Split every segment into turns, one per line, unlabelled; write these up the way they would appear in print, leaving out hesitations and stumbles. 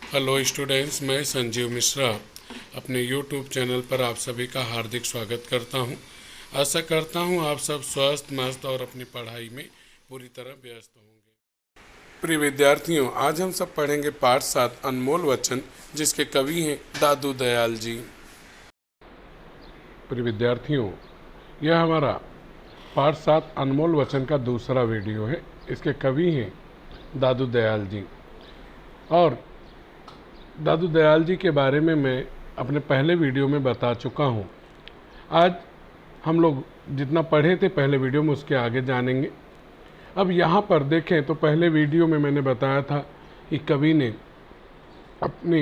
Hello students, मैं संजीव मिश्रा अपने YouTube channel पर आप सभी का हार्दिक स्वागत करता हूं। आशा करता हूं आप सब स्वस्थ मस्त और अपनी पढ़ाई में पूरी तरह व्यस्त होंगे। प्रिय विद्यार्थियों, आज हम सब पढ़ेंगे पाठ 7 अनमोल वचन, जिसके कवि हैं दादू दयाल जी। प्रिय विद्यार्थियों, यह हमारा पाठ 7 अनमोल वचन का दूसरा वीडियो है। इसके कवि हैं दादू दयाल जी। और दादू दयाल जी के बारे में मैं अपने पहले वीडियो में बता चुका हूँ। आज हम लोग जितना पढ़े थे पहले वीडियो में, उसके आगे जानेंगे। अब यहाँ पर देखें तो पहले वीडियो में मैंने बताया था कि कवि ने अपने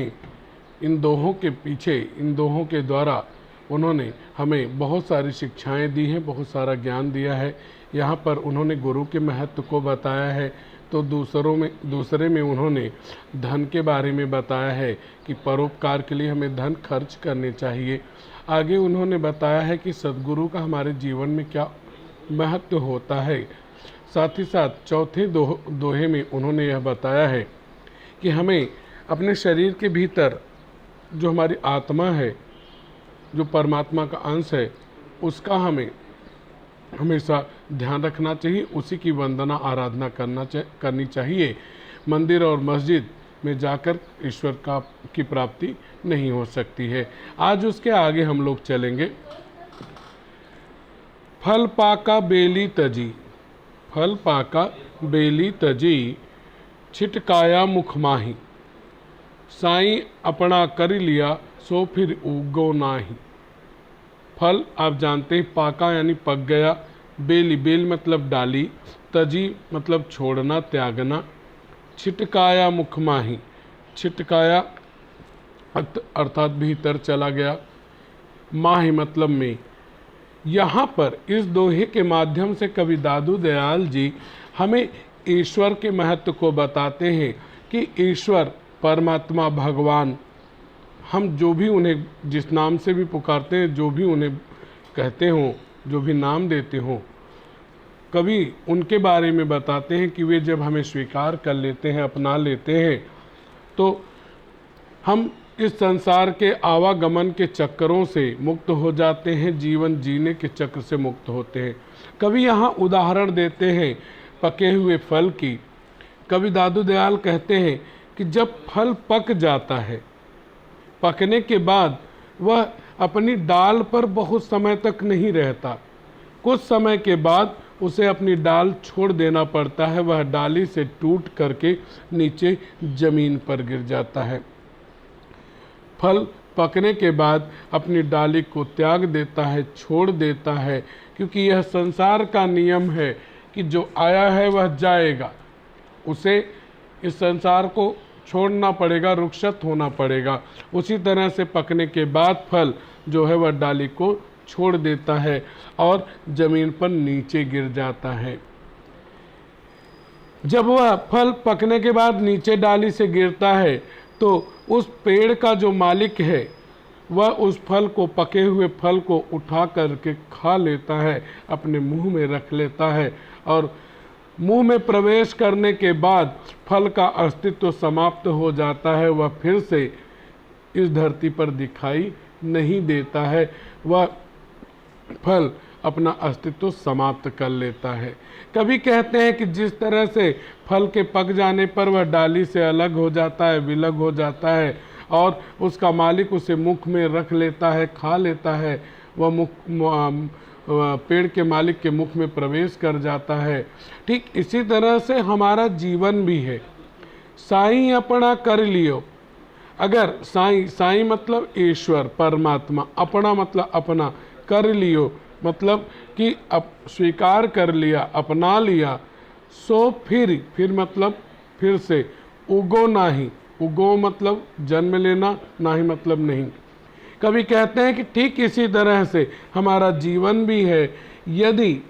इन दोहों के पीछे, इन दोहों के द्वारा उन्होंने हमें बहुत सारी शिक्षाएं दी हैं, बहुत सारा ज्ञान दिया है। यहाँ पर उन्होंने गुरु के महत्व को बताया है, तो दूसरे में उन्होंने धन के बारे में बताया है कि परोपकार के लिए हमें धन खर्च करने चाहिए। आगे उन्होंने बताया है कि सद्गुरु का हमारे जीवन में क्या महत्व होता है। साथ ही साथ चौथे दोहे में उन्होंने यह बताया है कि हमें अपने शरीर के भीतर जो हमारी आत्मा है, जो परमात्मा का अंश है, उसका हमें हमेशा ध्यान रखना चाहिए, उसी की वंदना आराधना करनी चाहिए। मंदिर और मस्जिद में जाकर ईश्वर की प्राप्ति नहीं हो सकती है। आज उसके आगे हम लोग चलेंगे। फल पाका बेली तजी, फल पाका बेली तजी, छिटकाया मुख माही, साईं अपना कर लिया सो फिर उगो नाही। फल आप जानते हैं, पाका यानी पक गया, बेली, बेल मतलब डाली, तजी मतलब छोड़ना, त्यागना, छिटकाया मुख माही, छिटकाया अर्थात भीतर चला गया, माही मतलब में। यहाँ पर इस दोहे के माध्यम से कवि दादू दयाल जी हमें ईश्वर के महत्व को बताते हैं कि ईश्वर, परमात्मा, भगवान, हम जो भी उन्हें जिस नाम से भी पुकारते हैं, जो भी उन्हें कहते हों, जो भी नाम देते हों, कवि उनके बारे में बताते हैं कि वे जब हमें स्वीकार कर लेते हैं, अपना लेते हैं, तो हम इस संसार के आवागमन के चक्करों से मुक्त हो जाते हैं, जीवन जीने के चक्र से मुक्त होते हैं। कवि यहाँ उदाहरण देते हैं पके हुए फल की। कवि दादू दयाल कहते हैं कि जब फल पक जाता है, पकने के बाद वह अपनी डाल पर बहुत समय तक नहीं रहता। कुछ समय के बाद उसे अपनी डाल छोड़ देना पड़ता है। वह डाली से टूट करके नीचे जमीन पर गिर जाता है। फल पकने के बाद अपनी डाली को त्याग देता है, छोड़ देता है, क्योंकि यह संसार का नियम है कि जो आया है वह जाएगा। उसे इस संसार को छोड़ना पड़ेगा, रुखसत होना पड़ेगा। उसी तरह से पकने के बाद फल जो है वह डाली को छोड़ देता है और जमीन पर नीचे गिर जाता है। जब वह फल पकने के बाद नीचे डाली से गिरता है तो उस पेड़ का जो मालिक है वह उस फल को, पके हुए फल को उठा करके खा लेता है, अपने मुंह में रख लेता है, और मुंह में प्रवेश करने के बाद फल का अस्तित्व समाप्त हो जाता है। वह फिर से इस धरती पर दिखाई नहीं देता है। वह फल अपना अस्तित्व समाप्त कर लेता है। कभी कहते हैं कि जिस तरह से फल के पक जाने पर वह डाली से अलग हो जाता है, विलग हो जाता है, और उसका मालिक उसे मुख में रख लेता है, खा लेता है, वह पेड़ के मालिक के मुख में प्रवेश कर जाता है, ठीक इसी तरह से हमारा जीवन भी है। साईं अपना कर लियो, अगर साईं मतलब ईश्वर, परमात्मा, अपना मतलब अपना, कर लियो मतलब कि अब स्वीकार कर लिया, अपना लिया, सो फिर मतलब फिर से, उगो नाही, उगो मतलब जन्म लेना, नाही मतलब नहीं। कभी कहते हैं कि ठीक इसी तरह से हमारा जीवन भी है। यदि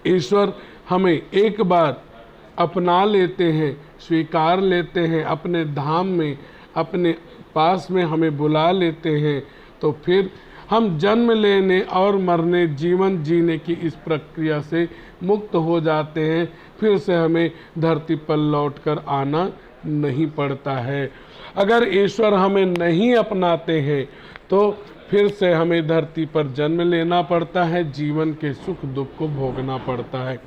ईश्वर हमें एक बार अपना लेते हैं, स्वीकार लेते हैं, अपने धाम में, अपने पास में हमें बुला लेते हैं, तो फिर हम जन्म लेने और मरने, जीवन जीने की इस प्रक्रिया से मुक्त हो जाते हैं। फिर से हमें धरती पर लौटकर आना नहीं पड़ता है। अगर ईश्वर हमें नहीं अपनाते हैं तो फिर से हमें धरती पर जन्म लेना पड़ता है, जीवन के सुख दुख को भोगना पड़ता है।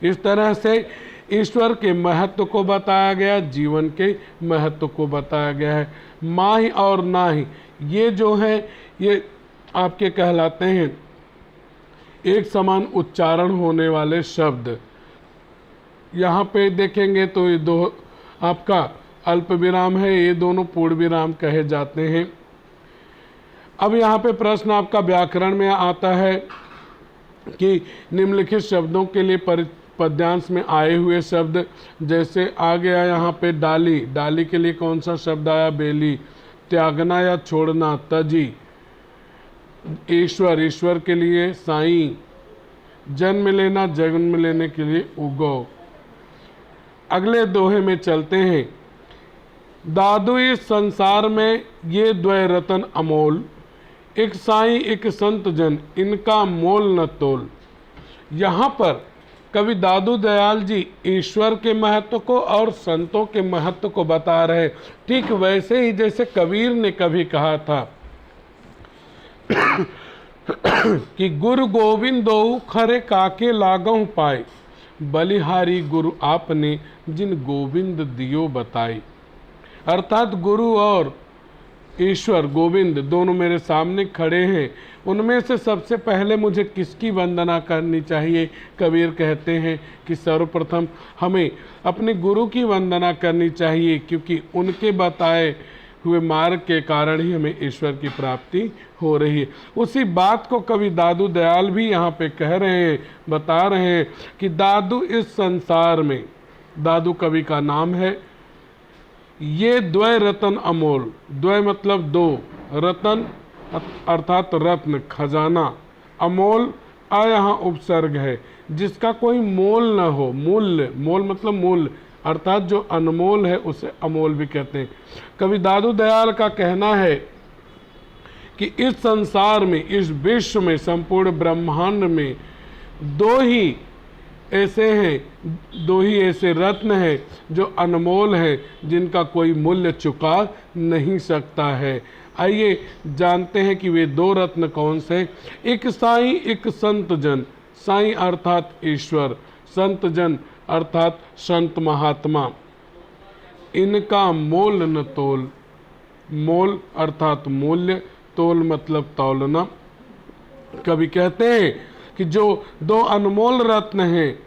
इस तरह से ईश्वर के महत्व को बताया गया, जीवन के महत्व को बताया गया है। माही और नाही ये जो है ये आपके कहलाते हैं एक समान उच्चारण होने वाले शब्द। यहाँ पे देखेंगे तो ये दो आपका अल्प विराम है, ये दोनों पूर्ण विराम कहे जाते हैं। अब यहाँ पे प्रश्न आपका व्याकरण में आता है कि निम्नलिखित शब्दों के लिए पद्यांश में आए हुए शब्द, जैसे आ गया यहाँ पे डाली, डाली के लिए कौन सा शब्द आया? बेली। त्यागना या छोड़ना, तजी। ईश्वर, ईश्वर के लिए साईं। जन्म लेना, जन्म लेने के लिए उगो। अगले दोहे में चलते हैं। दादू इस संसार में ये द्वय रतन अमोल, एक साईं एक संत जन, इनका मोल न तोल। यहाँ पर कवि दादू दयाल जी ईश्वर के महत्व को और संतों के महत्व को बता रहे, ठीक वैसे ही जैसे कबीर ने कभी कहा था कि गुरु गोविंदो खरे काके लागहु पाए, बलिहारी गुरु आपने जिन गोविंद दियो बताई। अर्थात गुरु और ईश्वर गोविंद दोनों मेरे सामने खड़े हैं, उनमें से सबसे पहले मुझे किसकी वंदना करनी चाहिए? कबीर कहते हैं कि सर्वप्रथम हमें अपने गुरु की वंदना करनी चाहिए, क्योंकि उनके बताए हुए मार्ग के कारण ही हमें ईश्वर की प्राप्ति हो रही है। उसी बात को कवि दादू दयाल भी यहाँ पे कह रहे हैं, बता रहे हैं कि दादू इस संसार में, दादू कवि का नाम है, ये द्वय रतन अमोल, द्वय मतलब दो, रतन अर्थात रत्न खजाना, अमोल आ यहाँ उपसर्ग है, जिसका कोई मोल न हो। मूल्य, मोल मतलब मूल्य, अर्थात जो अनमोल है उसे अमोल भी कहते हैं। कवि दादू दयाल का कहना है कि इस संसार में, इस विश्व में, संपूर्ण ब्रह्मांड में दो ही ऐसे रत्न हैं जो अनमोल हैं, जिनका कोई मूल्य चुका नहीं सकता है। आइए जानते हैं कि वे दो रत्न कौन से। एक साईं एक संत जन, साईं अर्थात ईश्वर, संत जन अर्थात संत महात्मा, इनका मोल न तोल। मोल अर्थात मूल्य, तोल मतलब तौलना। कवि कहते हैं कि जो दो अनमोल रत्न हैं,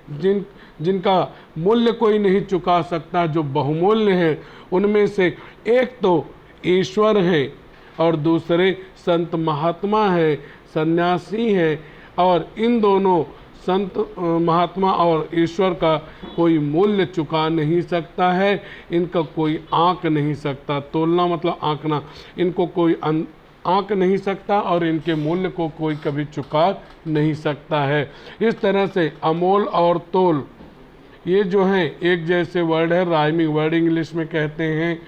जिनका मूल्य कोई नहीं चुका सकता, जो बहुमूल्य हैं, उनमें से एक तो ईश्वर है और दूसरे संत महात्मा है, सन्यासी है। और इन दोनों संत महात्मा और ईश्वर का कोई मूल्य चुका नहीं सकता है, इनका कोई आंक नहीं सकता। तोलना मतलब आंकना, इनको कोई आंक नहीं सकता और इनके मूल्य को कोई कभी चुका नहीं सकता है। इस तरह से अमोल और तोल ये जो हैं एक जैसे वर्ड है, राइमिंग वर्ड इंग्लिश में कहते हैं।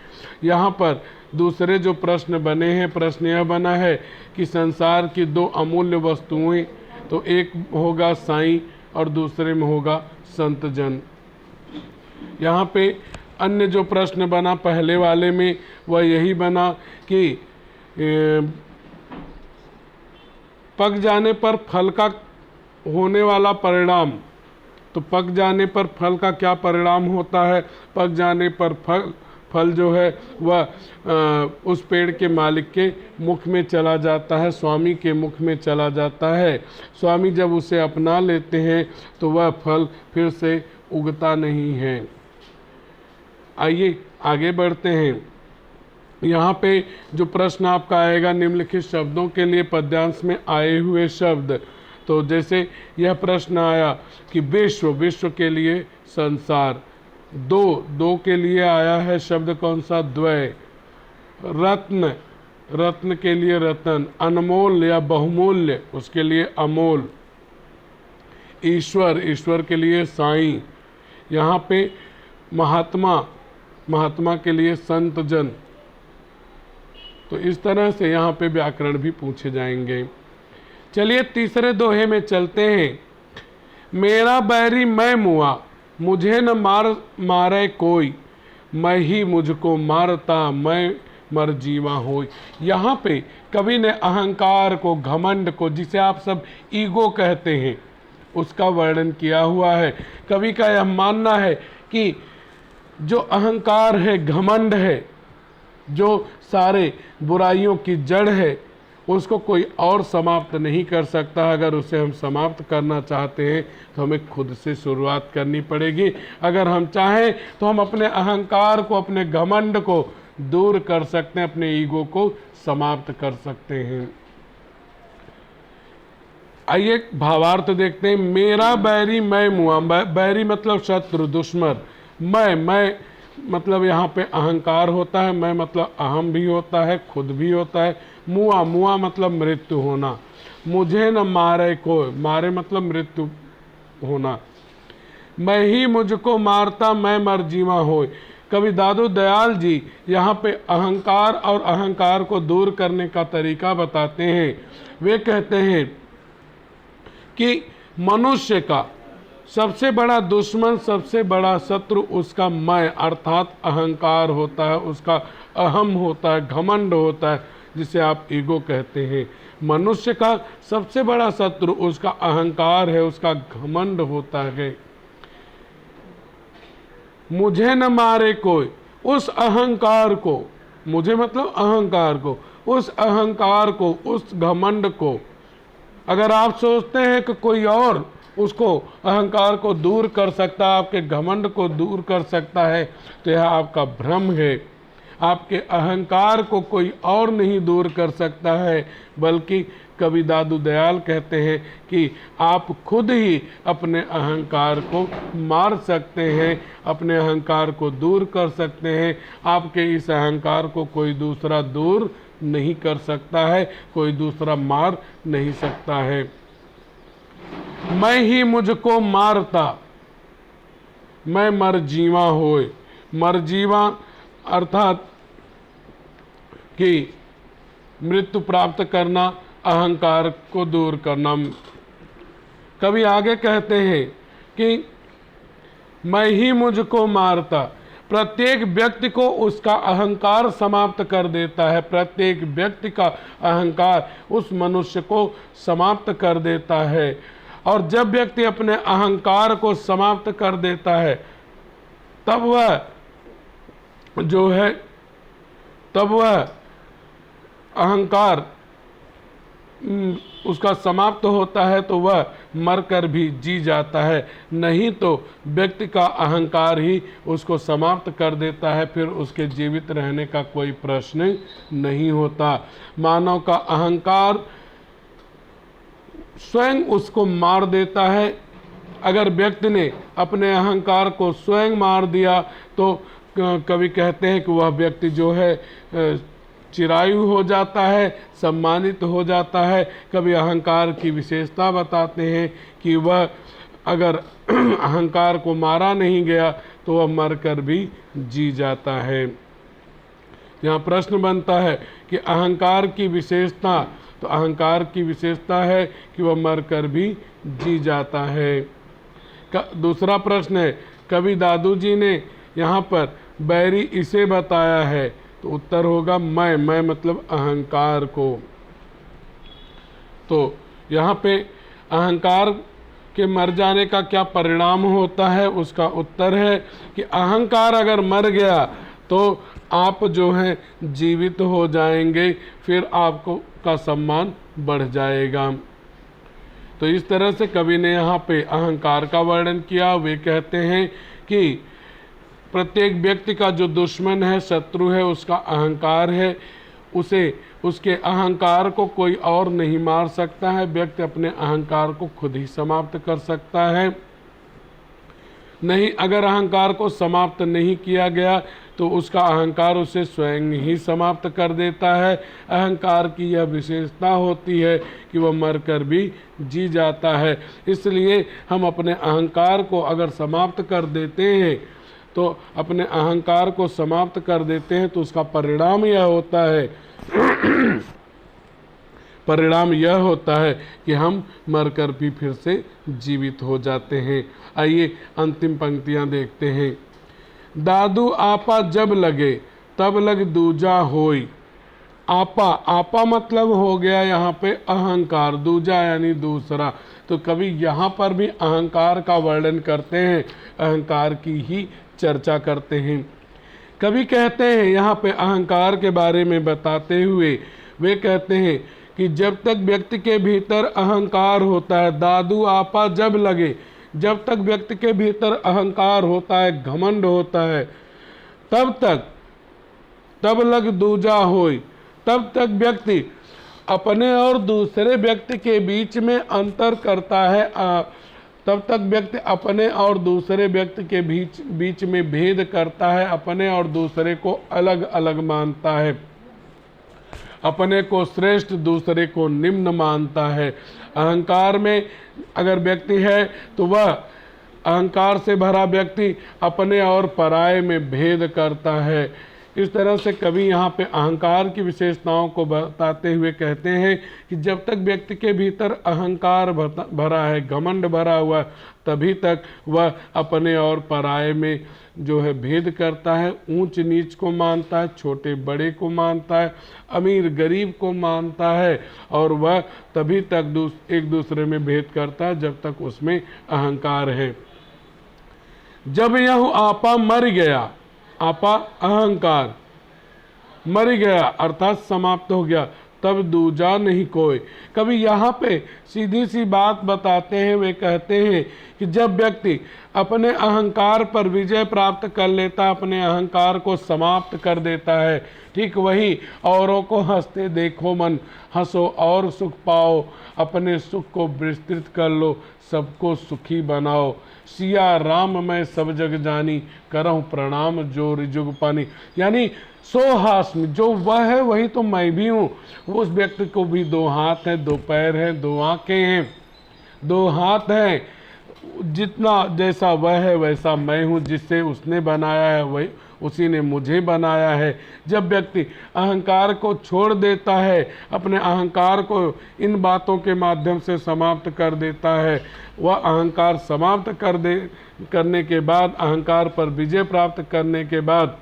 यहाँ पर दूसरे जो प्रश्न बने हैं, प्रश्न यह बना है कि संसार की दो अमूल्य वस्तुएं, तो एक होगा साईं और दूसरे में होगा संत जन। यहाँ पे अन्य जो प्रश्न बना पहले वाले में वह यही बना कि पक जाने पर फल का होने वाला परिणाम, तो पक जाने पर फल का क्या परिणाम होता है? पक जाने पर फल जो है वह उस पेड़ के मालिक के मुख में चला जाता है, स्वामी के मुख में चला जाता है। स्वामी जब उसे अपना लेते हैं तो वह फल फिर से उगता नहीं है। आइए आगे बढ़ते हैं। यहाँ पे जो प्रश्न आपका आएगा, निम्नलिखित शब्दों के लिए पद्यांश में आए हुए शब्द। तो जैसे यह प्रश्न आया कि विश्व, विश्व के लिए संसार, दो के लिए आया है शब्द कौन सा? द्वय। रत्न, रत्न के लिए रतन। अनमोल या बहुमूल्य, उसके लिए अमोल। ईश्वर, ईश्वर के लिए साईं। यहाँ पे महात्मा, महात्मा के लिए संत जन। तो इस तरह से यहाँ पे व्याकरण भी पूछे जाएंगे। चलिए तीसरे दोहे में चलते हैं। मेरा बैरी मैं मुआ, मुझे न मारे कोई, मैं ही मुझको मारता मैं मर जीवा हो। यहाँ पे कवि ने अहंकार को, घमंड को, जिसे आप सब ईगो कहते हैं, उसका वर्णन किया हुआ है। कवि का यह मानना है कि जो अहंकार है, घमंड है, जो सारे बुराइयों की जड़ है, उसको कोई और समाप्त नहीं कर सकता। अगर उसे हम समाप्त करना चाहते हैं तो हमें खुद से शुरुआत करनी पड़ेगी। अगर हम चाहें तो हम अपने अहंकार को, अपने घमंड को दूर कर सकते हैं, अपने ईगो को समाप्त कर सकते हैं। आइए भावार्थ देखते हैं। मेरा बैरी मैं मुआ। बैरी मतलब शत्रु, दुश्मन। मैं मतलब यहाँ पे अहंकार होता है, मैं मतलब अहम भी होता है, खुद भी होता है। मुआ, मुआ मतलब मृत्यु होना। मुझे न मारे को, मारे मतलब मृत्यु होना। मैं ही मुझको मारता मैं मर जीवा होय। कवि दादू दयाल जी यहाँ पे अहंकार और अहंकार को दूर करने का तरीका बताते हैं। वे कहते हैं कि मनुष्य का सबसे बड़ा दुश्मन, सबसे बड़ा शत्रु उसका मैं अर्थात अहंकार होता है, उसका अहम होता है, घमंड होता है, जिसे आप ईगो कहते हैं। मनुष्य का सबसे बड़ा शत्रु उसका अहंकार है, उसका घमंड होता है। मुझे न मारे कोई, उस अहंकार को, मुझे मतलब अहंकार को, उस अहंकार को, उस घमंड को, अगर आप सोचते हैं कि कोई और उसको, अहंकार को दूर कर सकता है, आपके घमंड को दूर कर सकता है, तो यह आपका भ्रम है। आपके अहंकार को कोई और नहीं दूर कर सकता है, बल्कि कवि दादू दयाल कहते हैं कि आप खुद ही अपने अहंकार को मार सकते हैं, अपने अहंकार को दूर कर सकते हैं। आपके इस अहंकार को कोई दूसरा दूर नहीं कर सकता है, कोई दूसरा मार नहीं सकता है। मैं ही मुझको मारता मैं मर जीवा होए। मर जीवा अर्थात कि मृत्यु प्राप्त करना, अहंकार को दूर करना। कवि आगे कहते हैं कि मैं ही मुझको मारता, प्रत्येक व्यक्ति को उसका अहंकार समाप्त कर देता है। प्रत्येक व्यक्ति का अहंकार उस मनुष्य को समाप्त कर देता है। और जब व्यक्ति अपने अहंकार को समाप्त कर देता है, तब वह जो है, तब वह अहंकार उसका समाप्त होता है, तो वह मरकर भी जी जाता है। नहीं तो व्यक्ति का अहंकार ही उसको समाप्त कर देता है, फिर उसके जीवित रहने का कोई प्रश्न नहीं होता। मानव का अहंकार स्वयं उसको मार देता है। अगर व्यक्ति ने अपने अहंकार को स्वयं मार दिया तो कवि कहते हैं कि वह व्यक्ति जो है चिरायु हो जाता है, सम्मानित हो जाता है। कभी अहंकार की विशेषता बताते हैं कि वह अगर अहंकार को मारा नहीं गया तो वह मरकर भी जी जाता है। यहाँ प्रश्न बनता है कि अहंकार की विशेषता, तो अहंकार की विशेषता है कि वह मरकर भी जी जाता है। दूसरा प्रश्न है, कवि दादू जी ने यहाँ पर बैरी इसे बताया है, तो उत्तर होगा मैं मतलब अहंकार को। तो यहाँ पे अहंकार के मर जाने का क्या परिणाम होता है, उसका उत्तर है कि अहंकार अगर मर गया तो आप जो हैं जीवित हो जाएंगे, फिर आपको का सम्मान बढ़ जाएगा। तो इस तरह से कवि ने यहाँ पे अहंकार का वर्णन किया। वे कहते हैं कि प्रत्येक व्यक्ति का जो दुश्मन है, शत्रु है, उसका अहंकार है। उसे, उसके अहंकार को कोई और नहीं मार सकता है। व्यक्ति अपने अहंकार को खुद ही समाप्त कर सकता है। नहीं, अगर अहंकार को समाप्त नहीं किया गया तो उसका अहंकार उसे स्वयं ही समाप्त कर देता है। अहंकार की यह विशेषता होती है कि वह मरकर भी जी जाता है। इसलिए हम अपने अहंकार को अगर समाप्त कर देते हैं, तो अपने अहंकार को समाप्त कर देते हैं, तो उसका परिणाम यह होता है परिणाम यह होता है कि हम मरकर भी फिर से जीवित हो जाते हैं। आइए अंतिम पंक्तियां देखते हैं। दादू आपा जब लगे तब लग दूजा होई। आपा, आपा मतलब हो गया यहाँ पे अहंकार, दूजा यानी दूसरा। तो कवि यहाँ पर भी अहंकार का वर्णन करते हैं, अहंकार की ही चर्चा करते हैं। कवि कहते हैं यहाँ पे अहंकार के बारे में बताते हुए, वे कहते हैं कि जब तक व्यक्ति के भीतर अहंकार होता है, दादू आपा जब लगे, जब तक व्यक्ति के भीतर अहंकार होता है, घमंड होता है, तब लग दूजा होई, तब तक व्यक्ति अपने और दूसरे व्यक्ति के बीच में अंतर करता है, तब तक व्यक्ति अपने और दूसरे व्यक्ति के बीच में भेद करता है, अपने और दूसरे को अलग अलग मानता है, अपने को श्रेष्ठ दूसरे को निम्न मानता है। अहंकार में अगर व्यक्ति है तो वह अहंकार से भरा व्यक्ति अपने और पराये में भेद करता है। इस तरह से कवि यहाँ पे अहंकार की विशेषताओं को बताते हुए कहते हैं कि जब तक व्यक्ति के भीतर अहंकार भरा है, घमंड भरा हुआ, तभी तक वह अपने और पराये में जो है भेद करता है, ऊंच नीच को मानता है, छोटे बड़े को मानता है, अमीर गरीब को मानता है, और वह तभी तक एक दूसरे में भेद करता है जब तक उसमें अहंकार है। जब यह आपा मर गया, आपा अहंकार मर गया अर्थात समाप्त हो गया, तब दूजा नहीं कोई। कभी यहाँ पे सीधी सी बात बताते हैं, वे कहते हैं कि जब व्यक्ति अपने अहंकार पर विजय प्राप्त कर लेता, अपने अहंकार को समाप्त कर देता है, ठीक वही औरों को हंसते देखो मन, हंसो और सुख पाओ, अपने सुख को विस्तृत कर लो, सबको सुखी बनाओ। सिया राम मैं सब जग जानी, करहूँ प्रणाम जो रिजुग पानी। यानी सो हास्म, जो वह है वही तो मैं भी हूँ। उस व्यक्ति को भी दो हाथ हैं, दो पैर हैं, दो आंखें हैं, दो हाथ हैं, जितना जैसा वह है वैसा मैं हूँ, जिससे उसने बनाया है वही उसी ने मुझे बनाया है। जब व्यक्ति अहंकार को छोड़ देता है, अपने अहंकार को इन बातों के माध्यम से समाप्त कर देता है, वह अहंकार समाप्त करने के बाद, अहंकार पर विजय प्राप्त करने के बाद,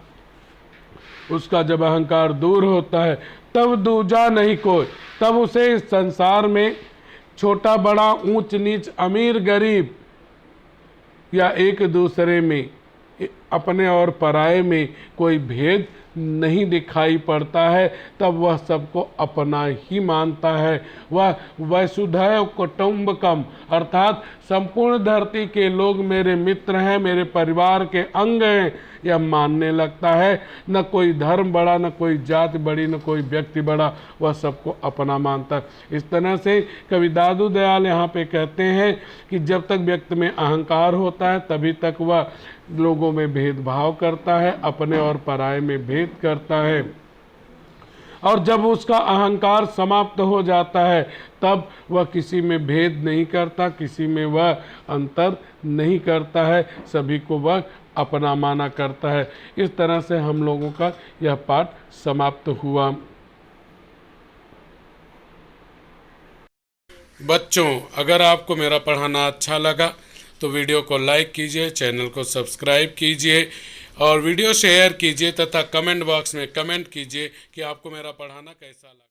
उसका जब अहंकार दूर होता है, तब दूजा नहीं कोई। तब उसे इस संसार में छोटा बड़ा, ऊंच नीच, अमीर गरीब या एक दूसरे में, अपने और पराये में कोई भेद नहीं दिखाई पड़ता है। तब वह सबको अपना ही मानता है। वह वसुधैव कुटुंबकम अर्थात संपूर्ण धरती के लोग मेरे मित्र हैं, मेरे परिवार के अंग हैं, यह मानने लगता है। न कोई धर्म बड़ा, न कोई जाति बड़ी, न कोई व्यक्ति बड़ा, वह सबको अपना मानता है। इस तरह से कवि दादू दयाल यहाँ पे कहते हैं कि जब तक व्यक्ति में अहंकार होता है तभी तक वह लोगों में भेदभाव करता है, अपने और पराये में भेद करता है, और जब उसका अहंकार समाप्त हो जाता है तब वह किसी में भेद नहीं करता, किसी में वह अंतर नहीं करता है, सभी को वह अपना माना करता है। इस तरह से हम लोगों का यह पाठ समाप्त हुआ। बच्चों, अगर आपको मेरा पढ़ाना अच्छा लगा तो वीडियो को लाइक कीजिए, चैनल को सब्सक्राइब कीजिए और वीडियो शेयर कीजिए तथा कमेंट बॉक्स में कमेंट कीजिए कि आपको मेरा पढ़ाना कैसा लगा।